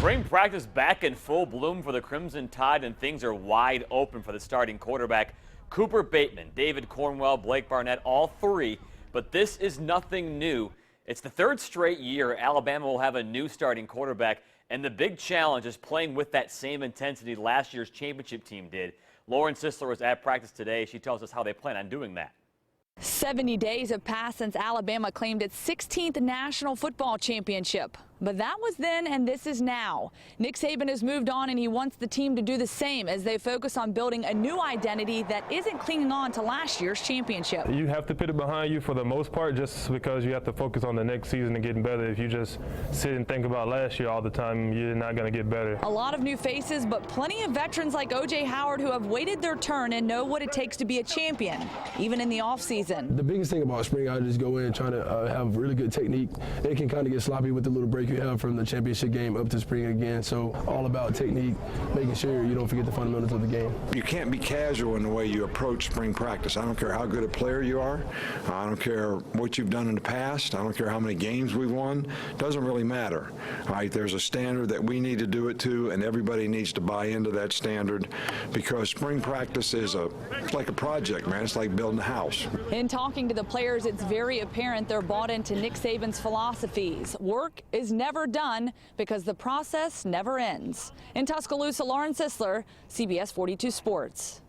Spring practice back in full bloom for the Crimson Tide, and things are wide open for the starting quarterback. Cooper Bateman, David Cornwell, Blake Barnett, all three. But this is nothing new. It's the third straight year Alabama will have a new starting quarterback, and the big challenge is playing with that same intensity last year's championship team did. Lauren Sisler was at practice today. She tells us how they plan on doing that. 70 days have passed since Alabama claimed its 16th national football championship. But that was then and this is now. Nick Saban has moved on, and he wants the team to do the same as they focus on building a new identity that isn't clinging on to last year's championship. You have to put it behind you for the most part, just because you have to focus on the next season and getting better. If you just sit and think about last year all the time, you're not going to get better. A lot of new faces, but plenty of veterans like O.J. Howard who have waited their turn and know what it takes to be a champion, even in the offseason. The biggest thing about spring, I just go in trying to have really good technique. It can kind of get sloppy with the little break you have from the championship game up to spring again. So all about technique, making sure you don't forget the fundamentals of the game. You can't be casual in the way you approach spring practice. I don't care how good a player you are. I don't care what you've done in the past. I don't care how many games we've won. It doesn't really matter. All right, there's a standard that we need to do it to, and everybody needs to buy into that standard, because spring practice is it's like a project, man. It's like building a house. In talking to the players, it's very apparent they're bought into Nick Saban's philosophies. Work is never done because the process never ends. In Tuscaloosa, Lauren Sisler, CBS 42 Sports.